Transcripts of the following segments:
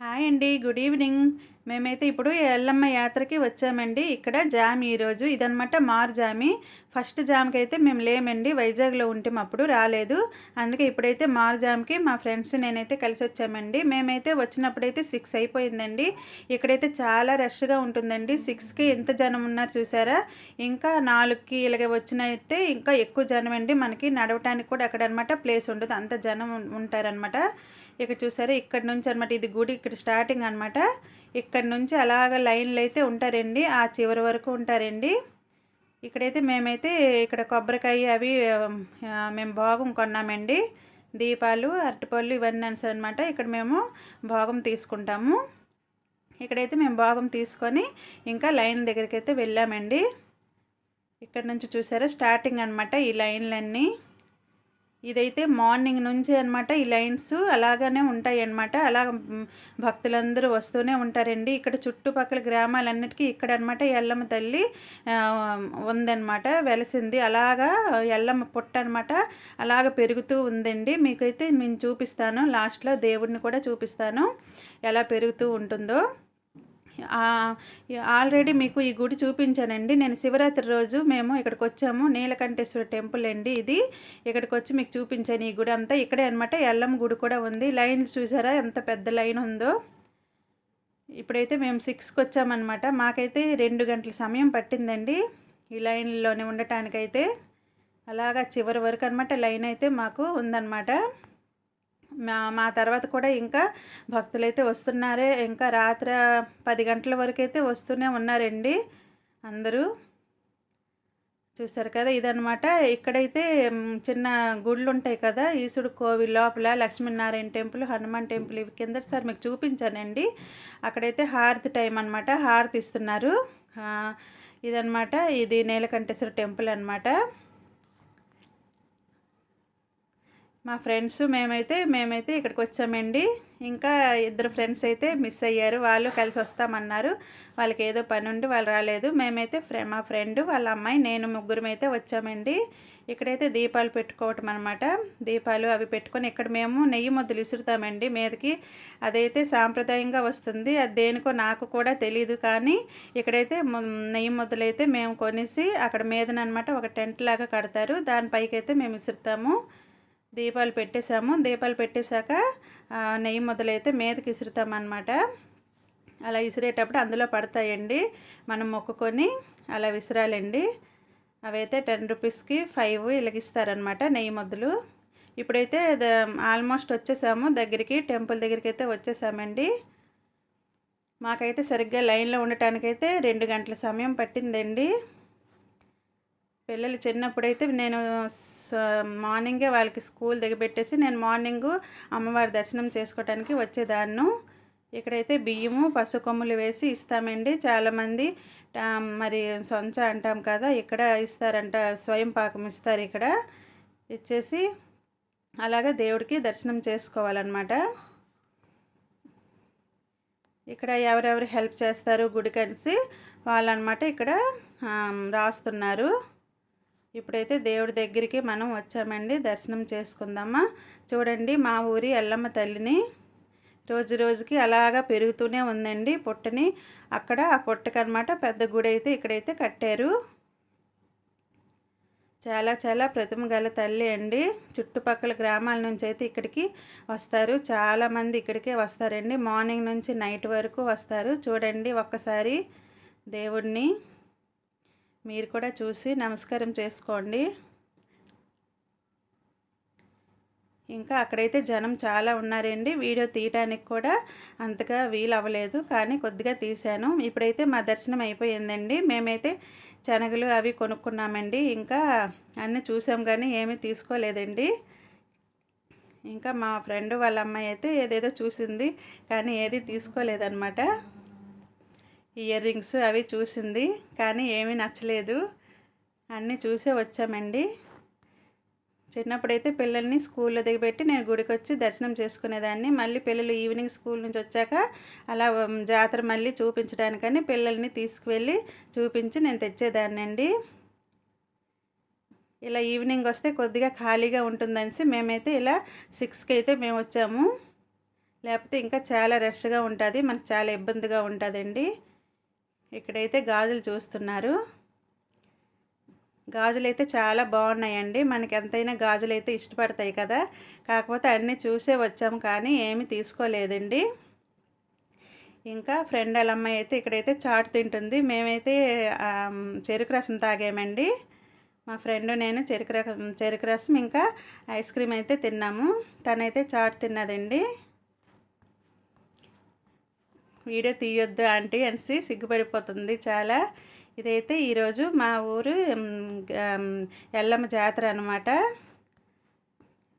Hi అండి. Good evening. మేమైతే ఇప్పుడు ఎల్లమ్మ యాత్రకి వచ్చామండి. ఇక్కడ జామ్ ఈరోజు. ఇదనమాట జామి. ఫస్ట్ జామ్‌కైతే మేము లేమండి. వైజాగ్‌లో ఉంటిమి అప్పుడు రాలేదు. అందుకే ఇప్పుడైతే జామ్‌కి మా ఫ్రెండ్స్ నేనైతే కలిసొచ్చామండి. మేమైతే వచ్చినప్పుడైతే 6 అయిపోయిందండి. ఇక్కడైతే చాలా రష్‌గా ఉంటుందండి. 6కి ఎంత జనం ఉన్నారు చూసారా? ఇంకా 4కి ఇలాగ వచ్చినయితే ఇంకా ఎక్కువ జనం అండి. మనకి నడవటానికి కూడా అక్కడనమాట ప్లేస్ ఉండదు. అంత జనం ఉంటారనమాట. ఇక్కడ చూసారా? ఇక్కడ నుంచి అనమాట ఇది గుడి ఇక్కడ స్టార్టింగ్ అనమాట. ఇక్కడ నుంచి అలాగ లైన్లు అయితే ఉంటారండి. ఆ చివరి వరకు ఉంటారండి. ఇక్కడైతే మేమైతే ఇక్కడ కొబ్బరికాయ అవి మేము భోగం కొన్నామండి. దీపాలు, అరటిపళ్ళు ఇవన్నీ అనమాట. ఇక్కడ మేము భోగం తీసుకుంటాము. ఇక్కడైతే మేము భోగం తీసుకొని ఇంకా లైన్ దగ్గరికి అయితే వెళ్ళామండి. ఇక్కడ నుంచి చూసారా స్టార్టింగ్ అనమాట ఈ లైన్లన్నీ. ఇదైతే మార్నింగ్ నుంచి అనమాట ఈ లైన్స్ అలాగనే ఉంటాయి అన్నమాట. అలాగ భక్తులందరూ వస్తూనే ఉంటారండి. ఇక్కడ చుట్టుపక్కల గ్రామాలన్నిటికీ ఇక్కడ అనమాట ఎల్లమ్మ తల్లి ఉందన్నమాట, వెలసింది. అలాగా ఎల్లమ్మ పుట్ట అనమాట అలాగ పెరుగుతూ ఉందండి. మీకైతే నేను చూపిస్తాను, లాస్ట్లో దేవుడిని కూడా చూపిస్తాను ఎలా పెరుగుతూ ఉంటుందో. ఆల్రెడీ మీకు ఈ గుడి చూపించానండి. నేను శివరాత్రి రోజు మేము ఇక్కడికి వచ్చాము. నీలకంఠేశ్వర టెంపుల్ అండి ఇది. ఇక్కడికి వచ్చి మీకు చూపించాను ఈ గుడి అంతా. ఇక్కడే అనమాట ఎల్లమ్మ గుడి కూడా ఉంది. లైన్ చూసారా ఎంత పెద్ద లైన్ ఉందో. ఇప్పుడైతే మేము 6కి వచ్చామన్నమాట. మాకైతే 2 గంటల సమయం పట్టిందండి ఈ లైన్లోనే ఉండటానికైతే. అలాగా చివరి వరకు అనమాట లైన్ అయితే మాకు ఉందన్నమాట. మా తర్వాత కూడా ఇంకా భక్తులైతే వస్తున్నారే. ఇంకా రాత్రి 10 గంటల వరకు అయితే వస్తూనే ఉన్నారండి అందరూ. చూసారు కదా ఇదనమాట. ఇక్కడైతే చిన్న గుళ్ళు ఉంటాయి కదా, ఈసుడు కోవిల్ లోపల లక్ష్మీనారాయణ టెంపుల్, హనుమాన్ టెంపుల్ ఇవి కిందటిసారి మీకు చూపించానండి. అక్కడైతే హారతి టైం అనమాట, హారతి ఇస్తున్నారు. ఇదనమాట, ఇది నీలకంఠేశ్వర టెంపుల్ అనమాట. మా ఫ్రెండ్స్ మేమైతే ఇక్కడికి వచ్చామండి. ఇంకా ఇద్దరు ఫ్రెండ్స్ అయితే మిస్ అయ్యారు. వాళ్ళు కలిసి వస్తామన్నారు. వాళ్ళకి ఏదో పని ఉండి వాళ్ళు రాలేదు. మేమైతే మా ఫ్రెండ్ వాళ్ళ అమ్మాయి నేను ముగ్గురం అయితే వచ్చామండి. ఇక్కడైతే దీపాలు పెట్టుకోవటం అనమాట. దీపాలు అవి పెట్టుకొని ఇక్కడ మేము నెయ్యి ముద్దలు ఇసురుతామండి మీదకి. అదైతే సాంప్రదాయంగా వస్తుంది. అది దేనికో నాకు కూడా తెలీదు. కానీ ఇక్కడైతే నెయ్యి ముద్దలు అయితే మేము కొనేసి అక్కడ మీదనమాట ఒక టెంట్ లాగా కడతారు. దానిపైకి అయితే మేము ఇసురుతాము. దీపాలు పెట్టేసాము. దీపాలు పెట్టేశాక నెయ్యి మొదలైతే మీదకి ఇసురుతామన్నమాట. అలా ఇసిరేటప్పుడు అందులో పడతాయండి. మనం మొక్కుకొని అలా విసిరాలండి. అవైతే 10 రూపీస్కి 5 ఇలాగిస్తారనమాట నెయ్యి ముద్దలు. ఇప్పుడైతే ఆల్మోస్ట్ వచ్చేసాము దగ్గరికి, టెంపుల్ దగ్గరికి అయితే వచ్చేసామండి. మాకైతే సరిగ్గా లైన్లో ఉండటానికైతే 2 గంటల సమయం పట్టిందండి. పిల్లలు చిన్నప్పుడైతే నేను మార్నింగే వాళ్ళకి స్కూల్ దిగబెట్టేసి నేను మార్నింగు అమ్మవారి దర్శనం చేసుకోవడానికి వచ్చేదాన్ని. ఇక్కడైతే బియ్యము పసుపు కొమ్ములు వేసి ఇస్తామండి. చాలామంది మరి సొంచ అంటాం కదా, ఇక్కడ ఇస్తారంట, స్వయం పాకం ఇస్తారు ఇక్కడ. ఇచ్చేసి అలాగే దేవుడికి దర్శనం చేసుకోవాలన్నమాట. ఇక్కడ ఎవరెవరు హెల్ప్ చేస్తారు గుడికనిసి వాళ్ళనమాట ఇక్కడ రాస్తున్నారు. ఇప్పుడైతే దేవుడి దగ్గరికి మనం వచ్చామండి, దర్శనం చేసుకుందామా. చూడండి మా ఊరి ఎల్లమ్మ తల్లిని రోజు రోజుకి అలాగా పెరుగుతూనే ఉందండి పుట్టని. అక్కడ ఆ పుట్టకనమాట పెద్ద గుడి అయితే ఇక్కడైతే కట్టారు. చాలా చాలా ప్రతిమ గల తల్లి అండి. చుట్టుపక్కల గ్రామాల నుంచి అయితే ఇక్కడికి వస్తారు. చాలామంది ఇక్కడికే వస్తారండి. మార్నింగ్ నుంచి నైట్ వరకు వస్తారు. చూడండి ఒక్కసారి దేవుడిని మీరు కూడా చూసి నమస్కారం చేసుకోండి. ఇంకా అక్కడైతే జనం చాలా ఉన్నారండి. వీడియో తీయడానికి కూడా అంతగా వీలు అవ్వలేదు, కానీ కొద్దిగా తీశాను. ఇప్పుడైతే మా దర్శనం అయిపోయిందండి. మేమైతే శనగలు అవి కొనుక్కున్నామండి. ఇంకా అన్నీ చూసాం కానీ ఏమీ తీసుకోలేదండి. ఇంకా మా ఫ్రెండ్ వాళ్ళ అమ్మాయి అయితే ఏదేదో చూసింది కానీ ఏది తీసుకోలేదన్నమాట. ఇయర్ రింగ్స్ అవి చూసింది కానీ ఏమీ నచ్చలేదు. అన్నీ చూసే వచ్చామండి. చిన్నప్పుడైతే పిల్లల్ని స్కూల్లో దిగబెట్టి నేను గుడికి వచ్చి దర్శనం చేసుకునేదాన్ని. మళ్ళీ పిల్లలు ఈవినింగ్ స్కూల్ నుంచి వచ్చాక అలా జాతర మళ్ళీ చూపించడానికని పిల్లల్ని తీసుకువెళ్ళి చూపించి నేను తెచ్చేదాన్ని అండి. ఇలా ఈవినింగ్ వస్తే కొద్దిగా ఖాళీగా ఉంటుందనేసి మేమైతే ఇలా 6కి అయితే మేము వచ్చాము. లేకపోతే ఇంకా చాలా రష్గా ఉంటుంది, మనకు చాలా ఇబ్బందిగా ఉంటుందండి. ఇక్కడైతే గాజులు చూస్తున్నారు. గాజులైతే చాలా బాగున్నాయండి. మనకి ఎంతైనా గాజులైతే ఇష్టపడతాయి కదా. కాకపోతే అన్నీ చూసే వచ్చాము కానీ ఏమీ తీసుకోలేదండి. ఇంకా ఫ్రెండ్ వాళ్ళ అమ్మాయి అయితే ఇక్కడైతే చాట్ తింటుంది. మేమైతే చెరుకు రసం తాగామండి. మా ఫ్రెండ్ నేను చెరుకు రసం ఇంకా ఐస్ క్రీమ్ అయితే తిన్నాము. తనైతే చాట్ తిన్నదండి. వీడియో తీయొద్దు ఆంటీ అనేసి సిగ్గుపడిపోతుంది చాలా. ఇదైతే ఈరోజు మా ఊరు ఎల్లమ్మ జాతర అనమాట.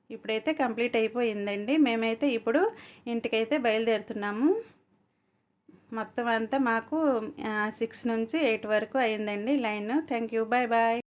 ఇప్పుడైతే కంప్లీట్ అయిపోయిందండి. మేమైతే ఇప్పుడు ఇంటికైతే బయలుదేరుతున్నాము. మొత్తం అంతా మాకు 6 నుంచి 8 వరకు అయిందండి line. Thank you, bye bye.